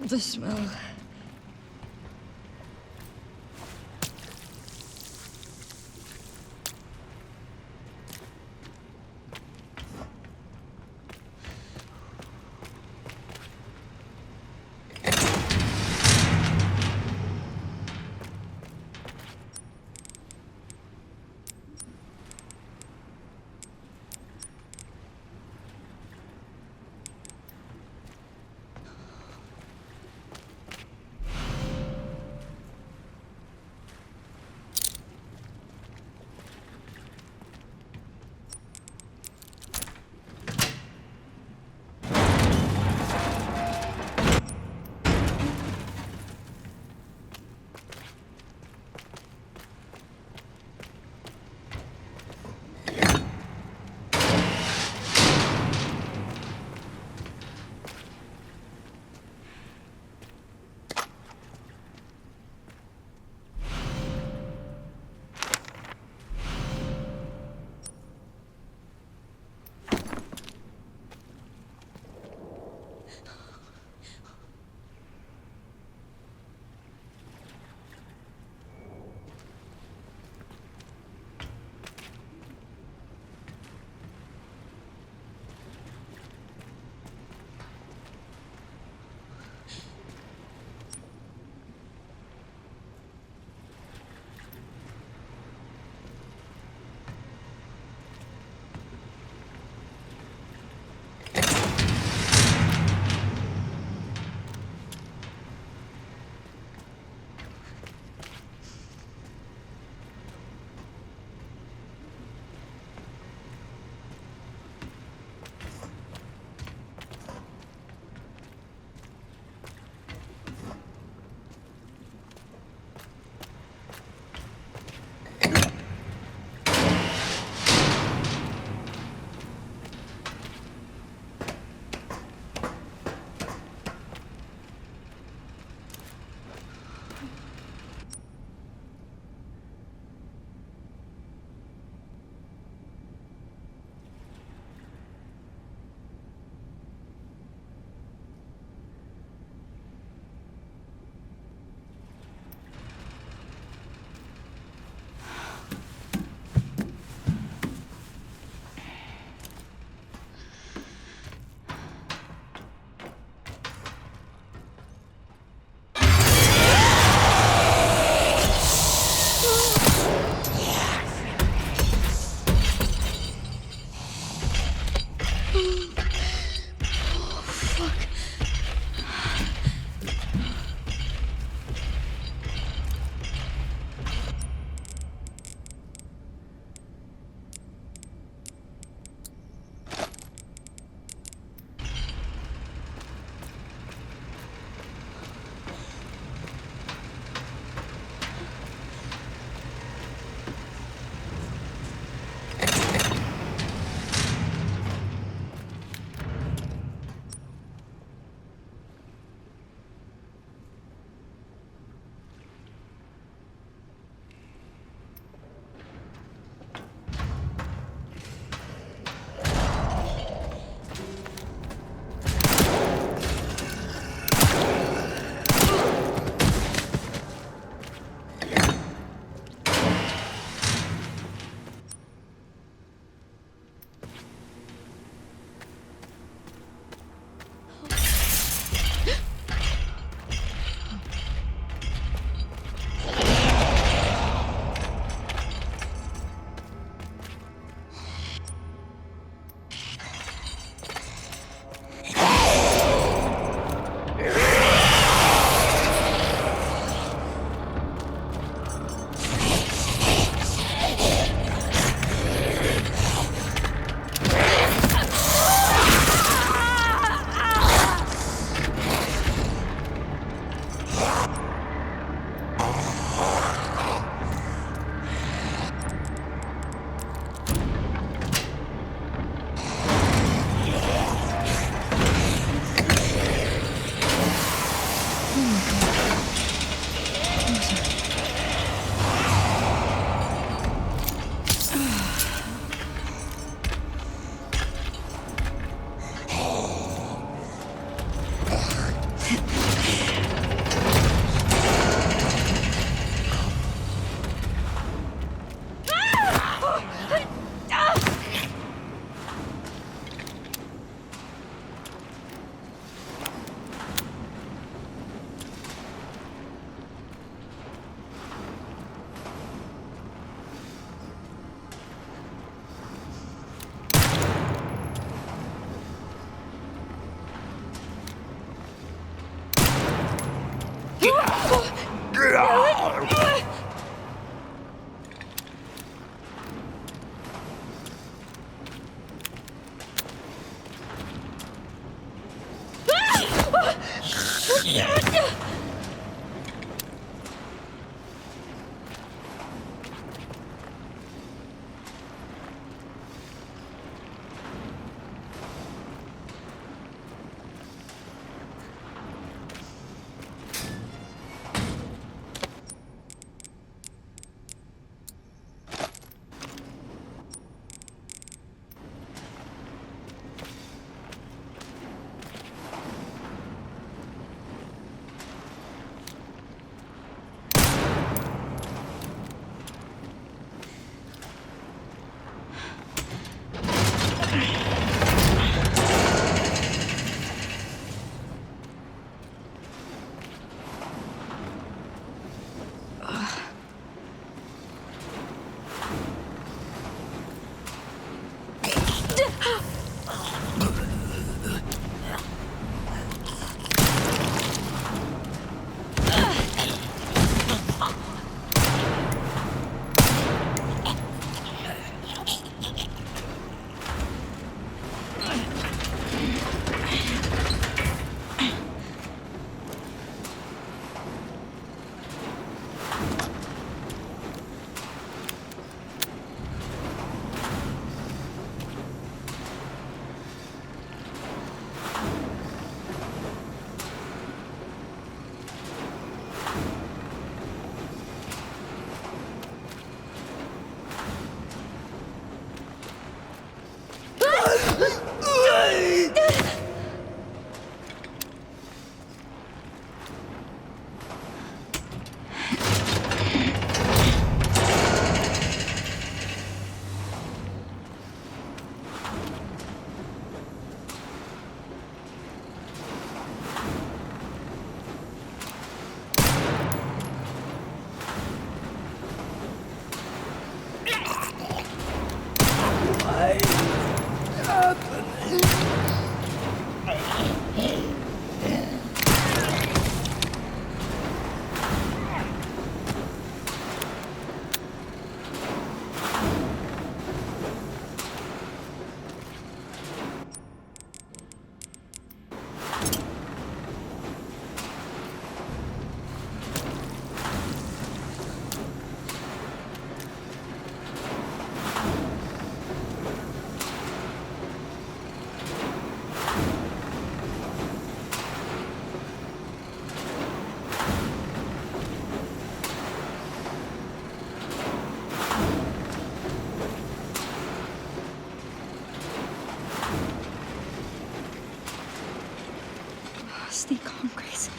The smell. Stay calm, Grace.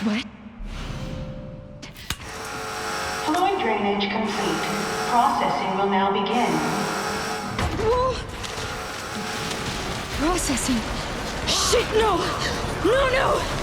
What? Fluid drainage complete. Processing will now begin. Whoa! Processing. Shit, no! No, no!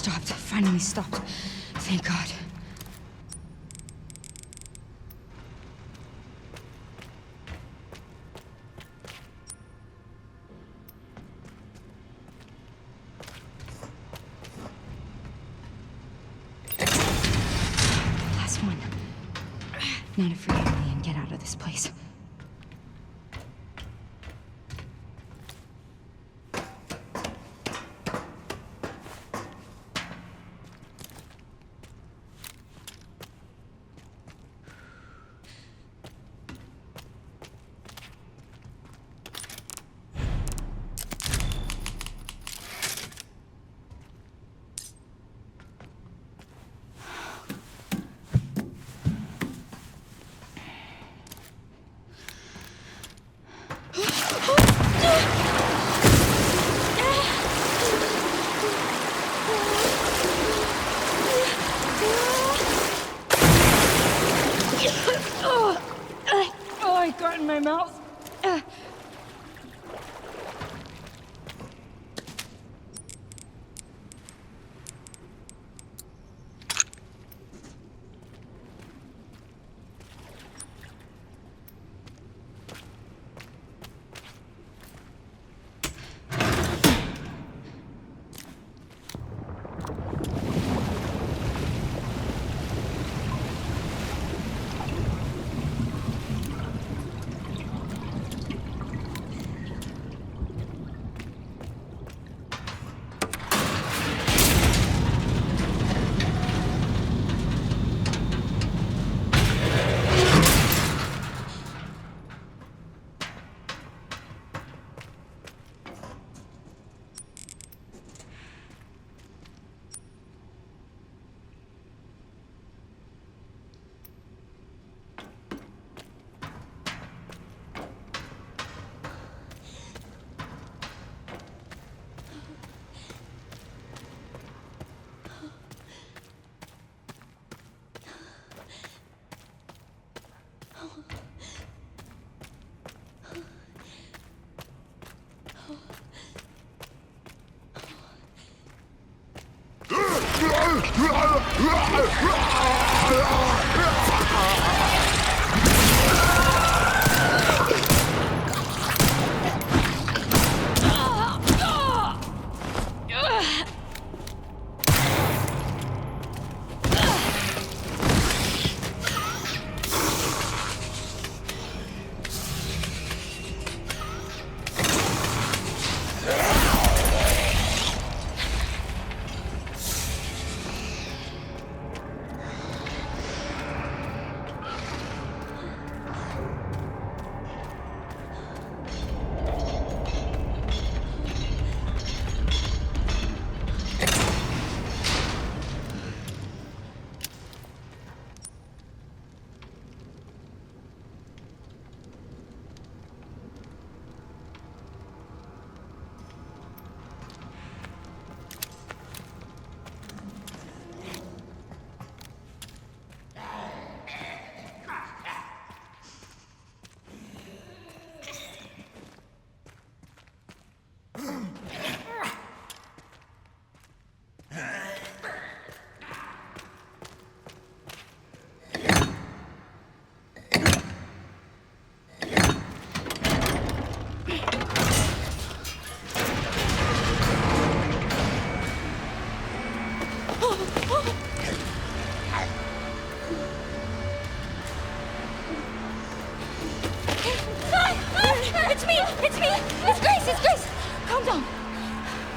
stopped. Finally stopped. Thank God. Last one. Not afraid of me and get out of this place. I got in my mouth.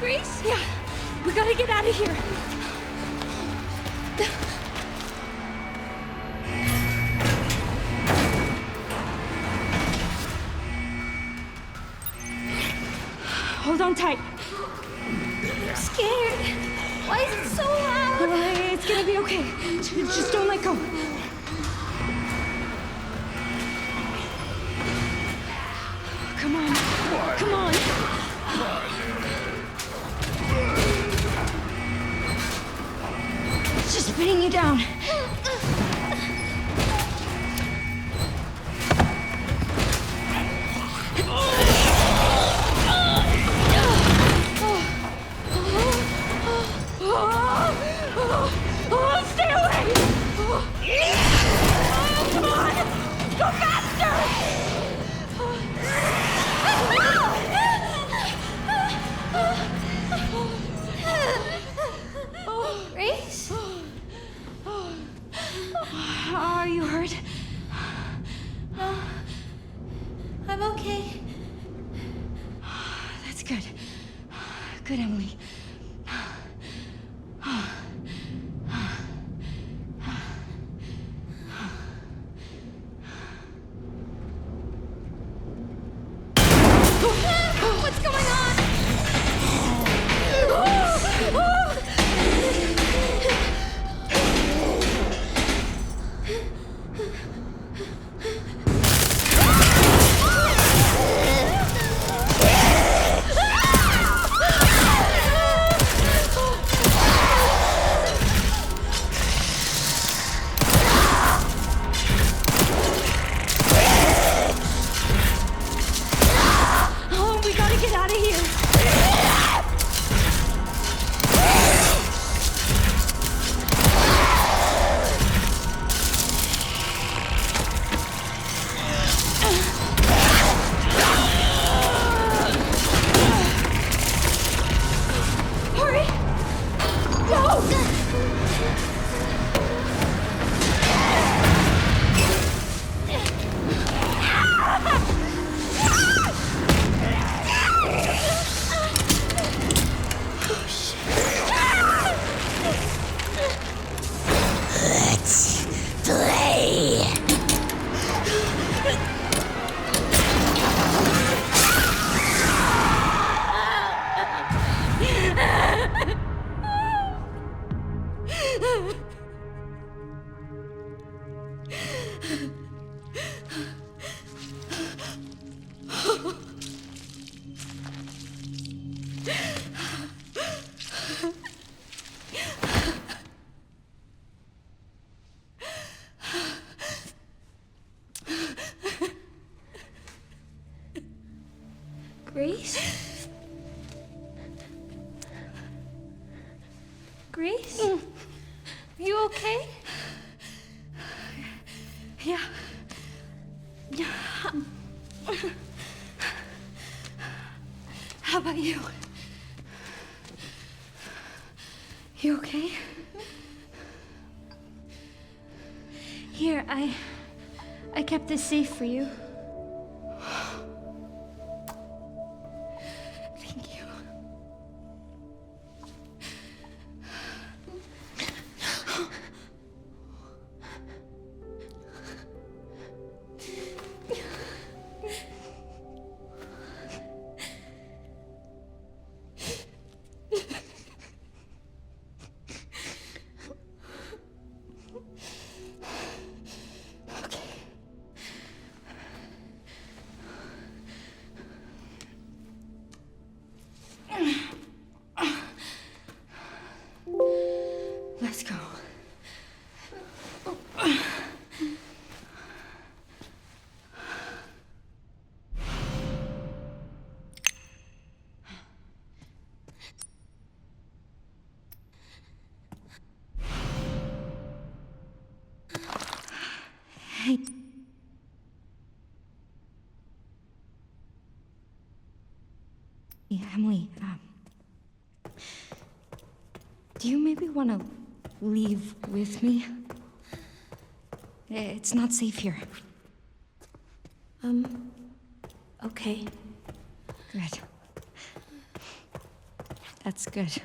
Grace? Yeah. We gotta get out of here. Hold on tight. I'm scared. Why is it so loud? It's gonna be okay. Just don't let go. Come on. Come on. It's just pinning you down. Oh! Oh, stay away! Oh, come on! Go faster! Grace? Are you hurt? No. I'm okay. That's good. Good, Emily. What's going on? Oh, we gotta get out of here. Hurry! Go! Grace? Grace? Are you okay? Yeah. How about you? You okay? Here, I kept this safe for you. Thank you. Let's go. Hey. Yeah, Emily, do you maybe want to leave with me? It's not safe here. Okay. Good. That's good.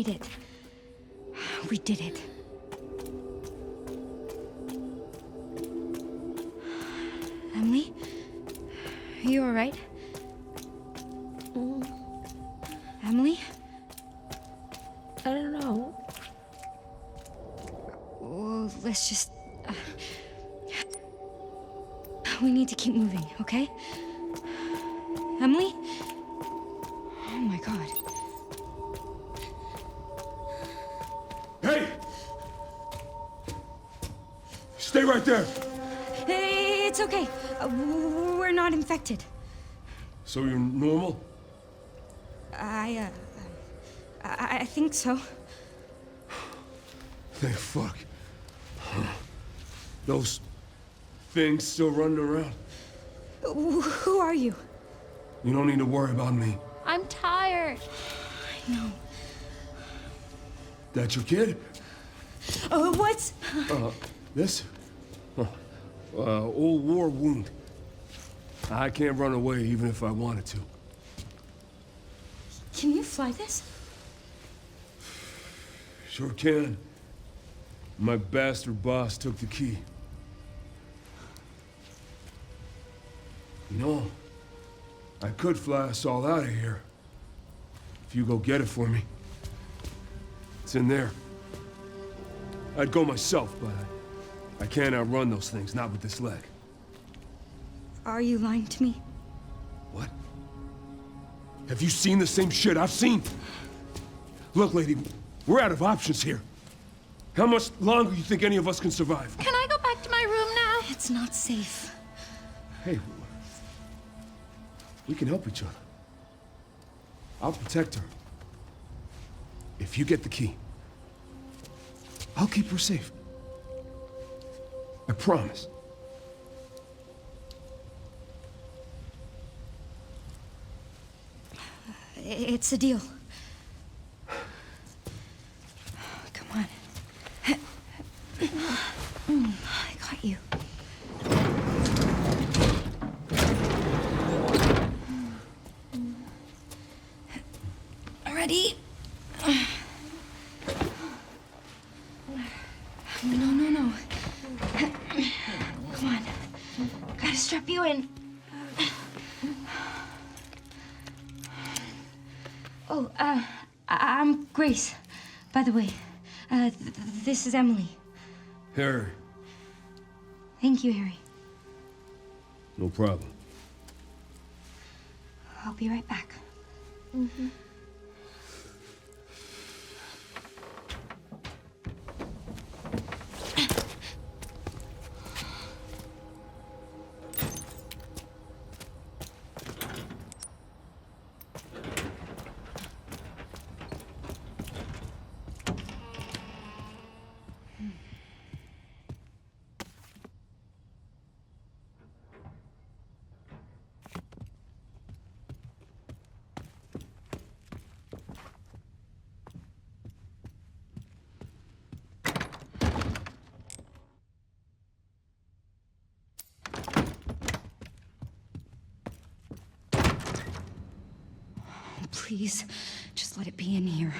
made it. We did it. Emily? Are you alright? Emily? I don't know. Well, let's just... we need to keep moving, okay? Emily? Oh my god. Hey! Stay right there! Hey, it's okay. We're not infected. So you're normal? I think so. Thank fuck. Those things still running around? Who are you? You don't need to worry about me. I'm tired. I know. That your kid? What's... This? Old war wound. I can't run away even if I wanted to. Can you fly this? Sure can. My bastard boss took the key. You know, I could fly us all out of here. If you go get it for me. It's in there. I'd go myself, but I can't outrun those things, not with this leg. Are you lying to me? What? Have you seen the same shit I've seen? Look, lady, we're out of options here. How much longer do you think any of us can survive? Can I go back to my room now? It's not safe. Hey, we can help each other. I'll protect her. If you get the key, I'll keep her safe. I promise. It's a deal. Come on. I got you. Ready? No. Come on. Gotta strap you in. Oh, I'm Grace, by the way. This is Emily. Harry. Thank you, Harry. No problem. I'll be right back. Please, just let it be in here.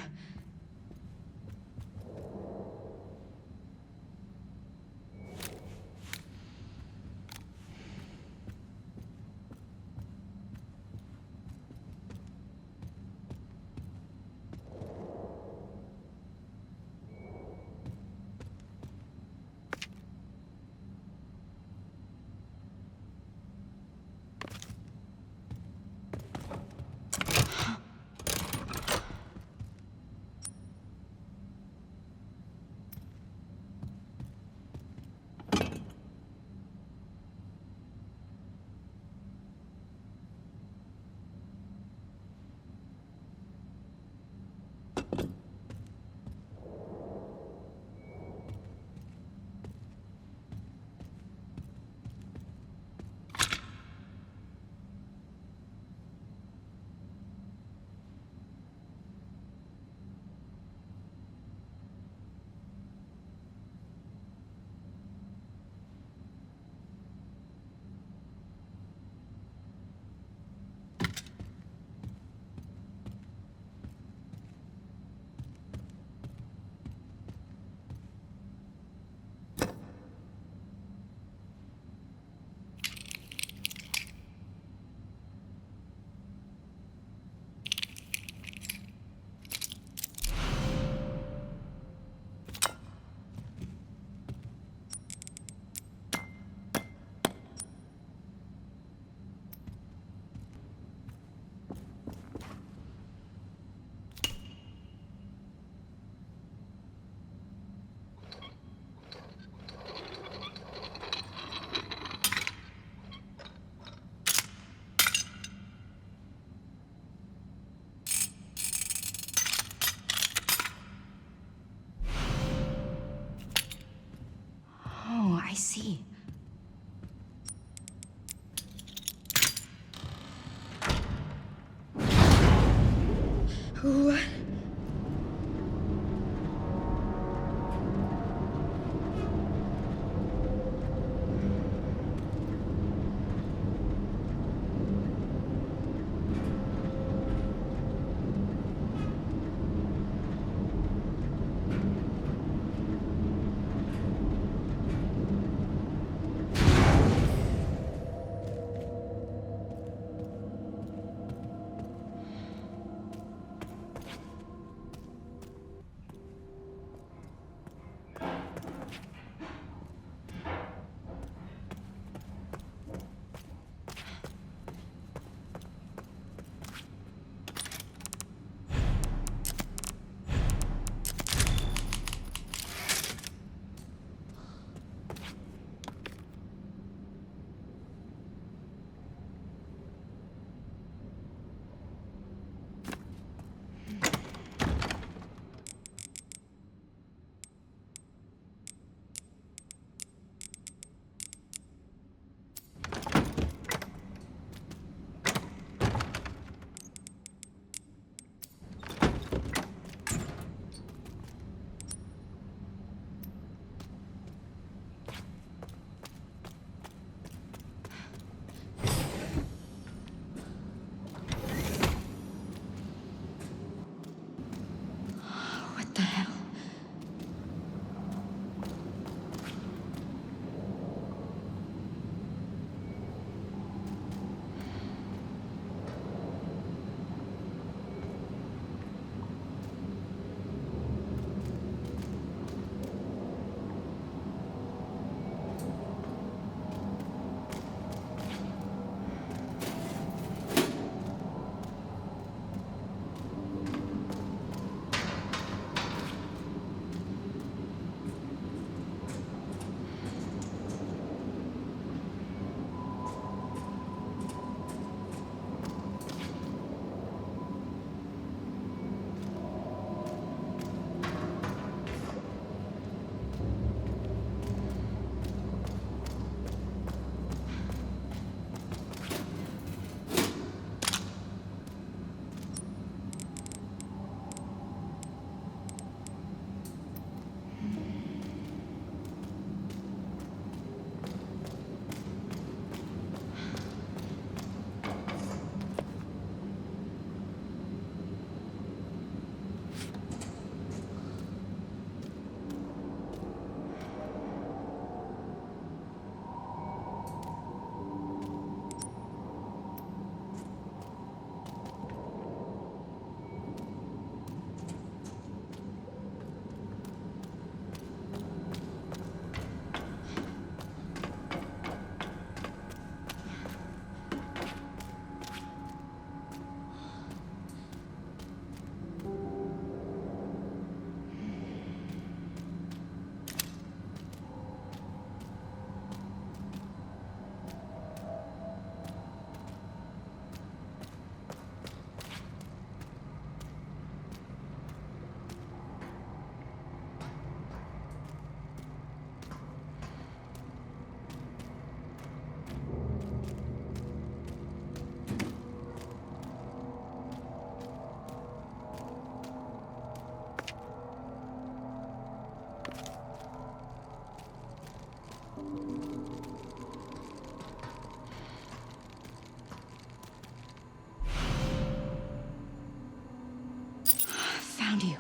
found you.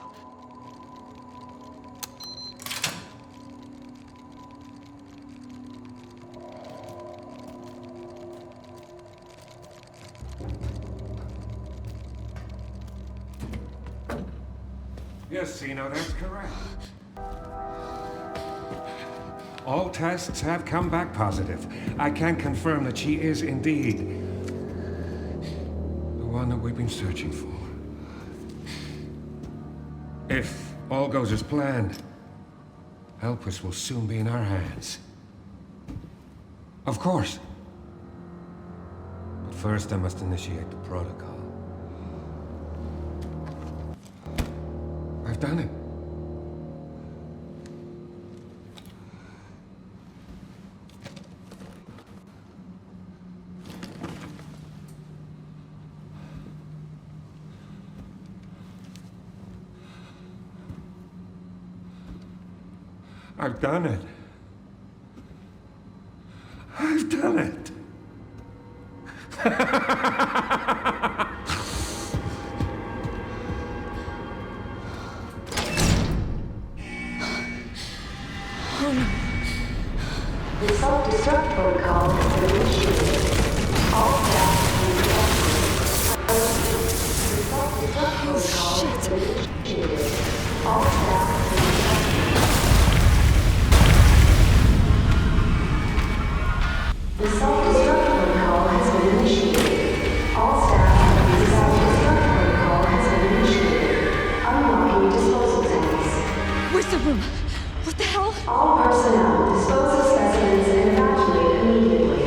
Yes, Sino, that's correct. All tests have come back positive. I can confirm that she is indeed the one that we've been searching for. If all goes as planned, Elpis will soon be in our hands. Of course. But first I must initiate the protocol. I've done it. I've done it. I've done it. The self-destruct protocol has been initiated. All staff will be evacuated. The self-destruct protocol has been initiated. All staff will be evacuated. The self-destruct protocol has been initiated. All staff, the self-destruct protocol has been initiated. Unlocking disposal tanks. Where's the room? What the hell? All personnel dispose of specimens and evacuate immediately.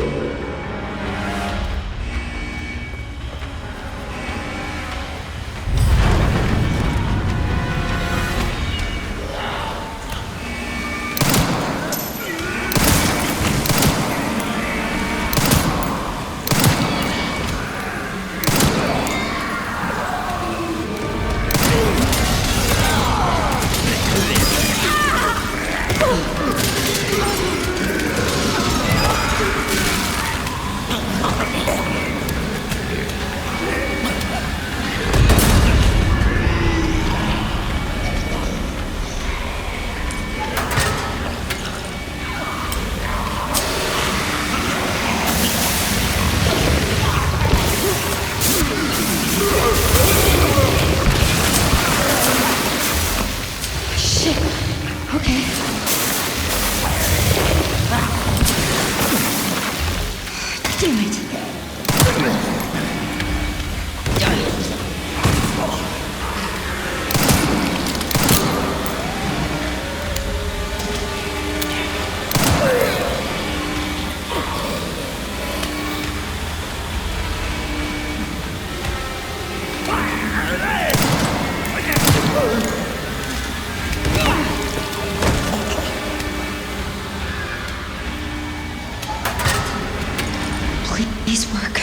Please work.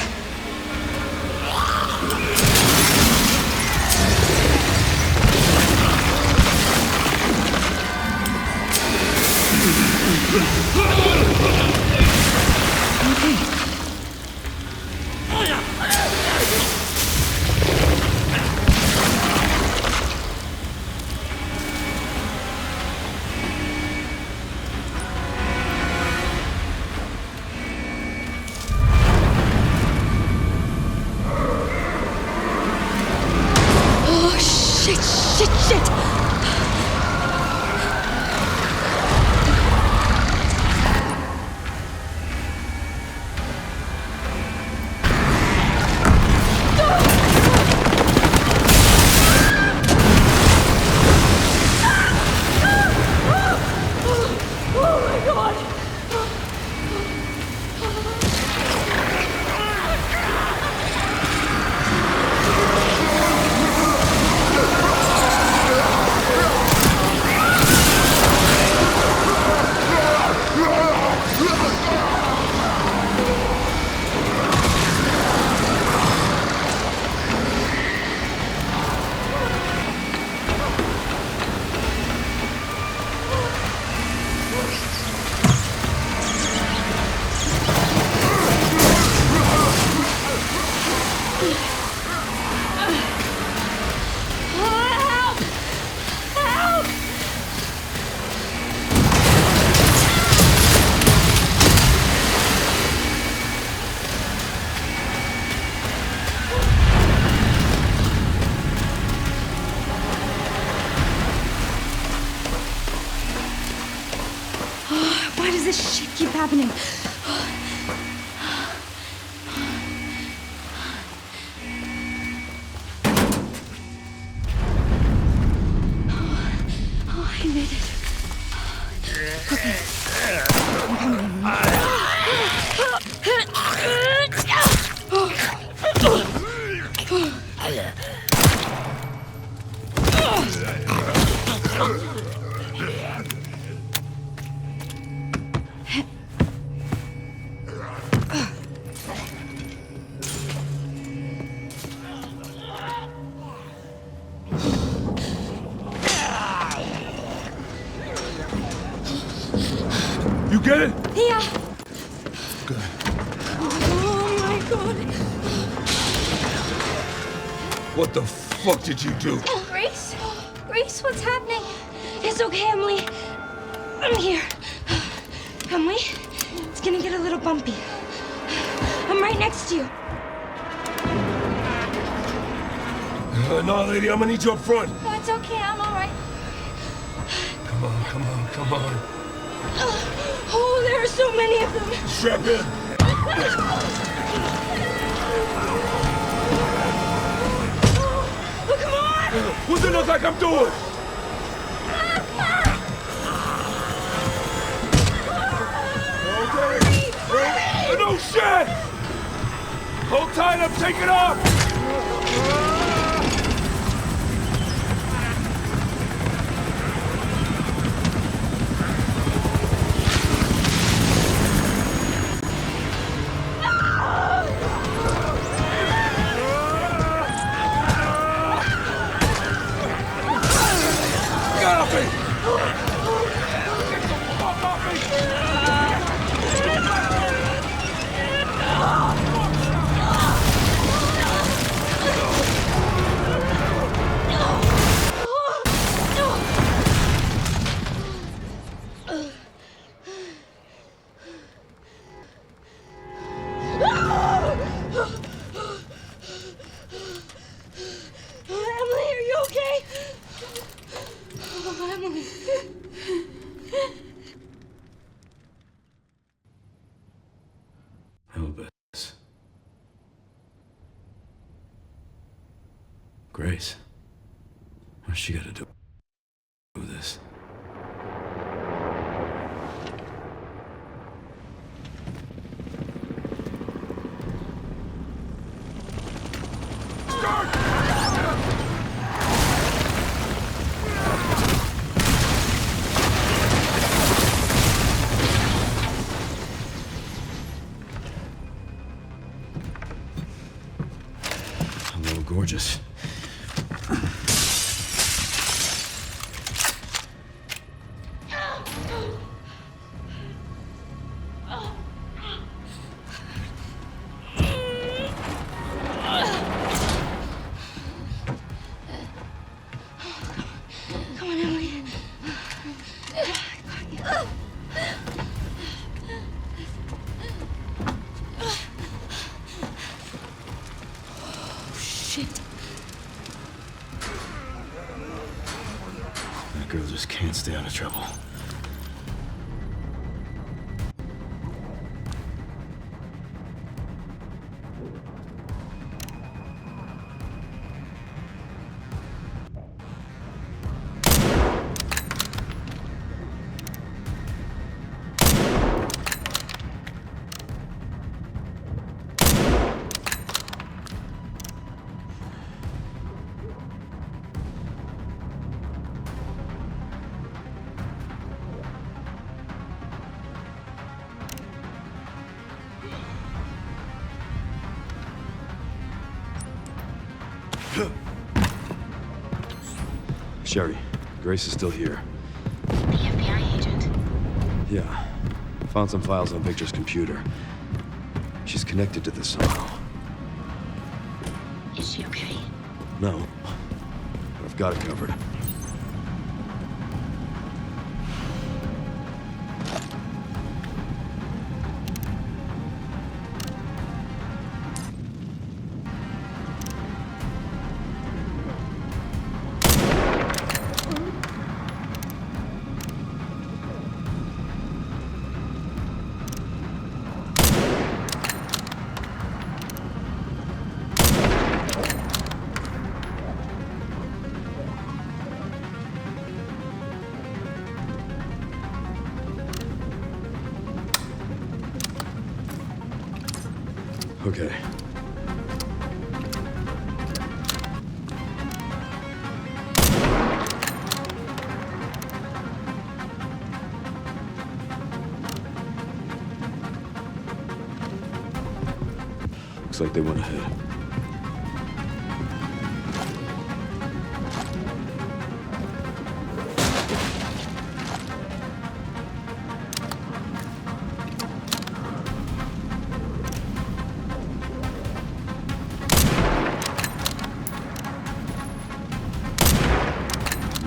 Shit! this shit keep happening? Oh, I made it. Okay. I'm coming. You get it? Yeah. Good. Oh my god. What the fuck did you do? Grace? Grace, what's happening? It's okay, Emily. I'm here. Emily, it's gonna get a little bumpy. I'm right next to you. No, lady, I'm gonna need you up front. No, it's okay. I'm all right. Come on, come on, come on. Oh, there are so many of them. Strap in. Oh, come on! What's it look like I'm doing? Okay. No shit! Hold tight, I'm taking off! Emily, are you okay? Oh, Emily. Elvis. Grace. What's she got to do with this? A little gorgeous. Come on, Emily. Oh, shit. That girl just can't stay out of trouble. Sherry, Grace is still here. The FBI agent. Yeah. Found some files on Victor's computer. She's connected to this somehow. Is she okay? No. But I've got it covered. Okay. Looks like they went ahead.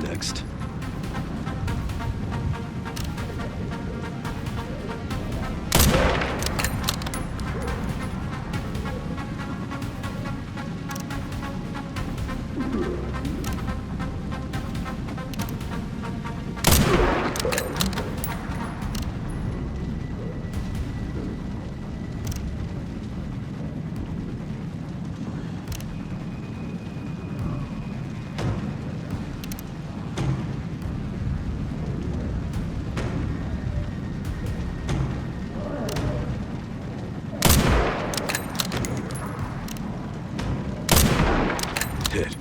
Next. Hit.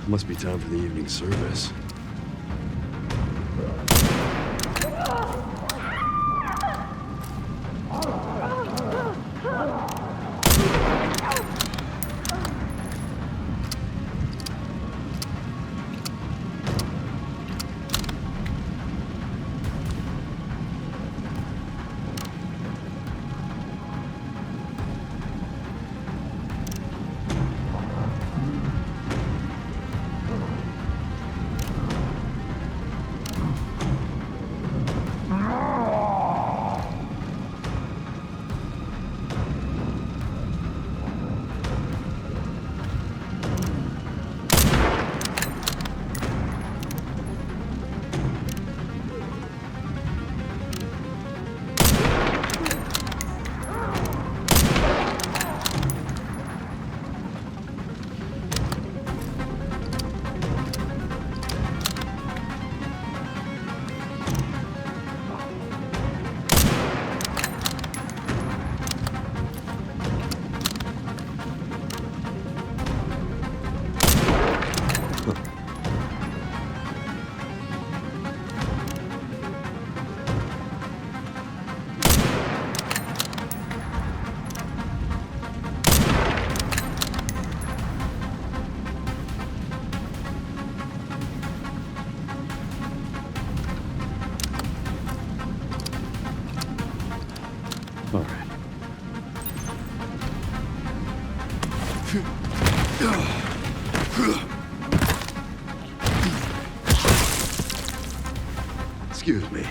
Must be time for the evening service. All right. Excuse me.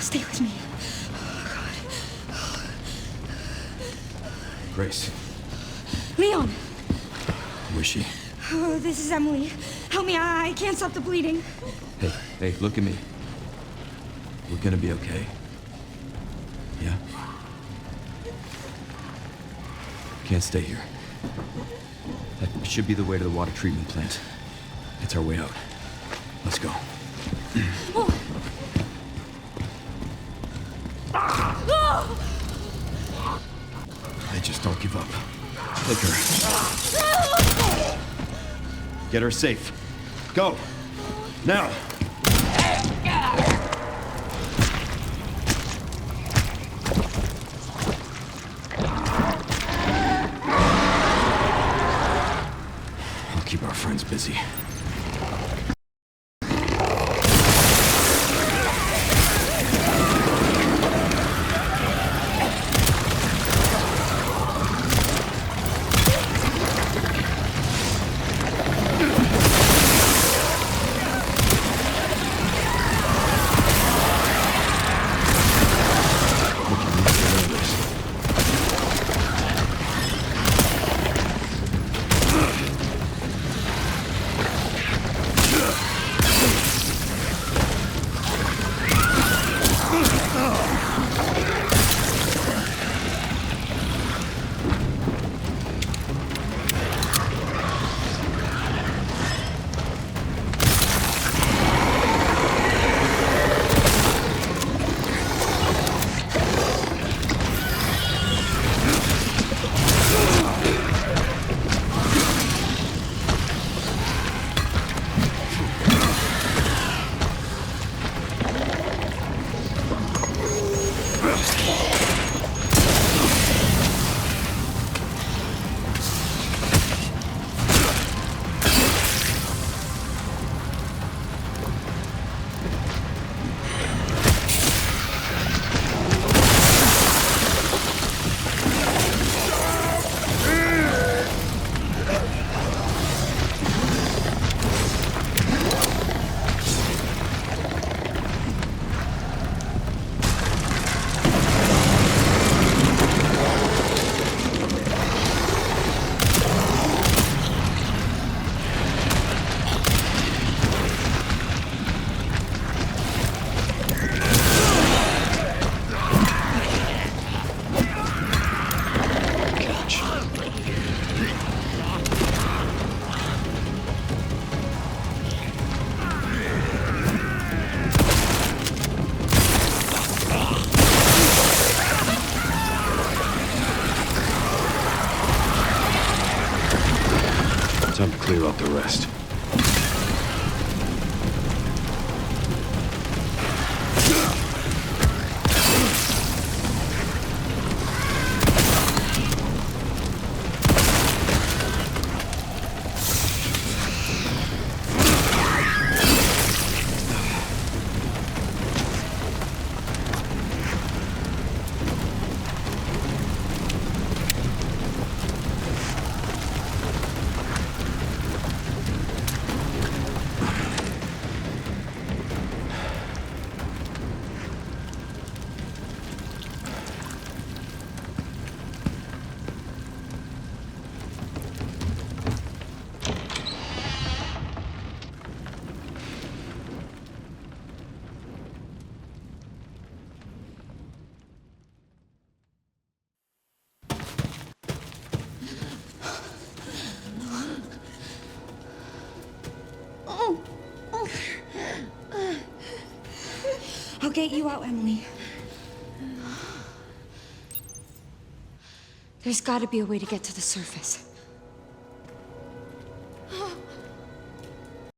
Stay with me. Grace, Leon! who is she? Oh, this is Emily. Help me, I can't stop the bleeding. Hey, look at me. We're gonna be okay. Yeah? Can't stay here. That should be the way to the water treatment plant. It's our way out. Let's go. Oh. Oh. Hey, just don't give up. Take her. Get her safe. Go! Now! I'll keep our friends busy. Time to clear out the rest. I'll get you out, Emily. There's gotta be a way to get to the surface.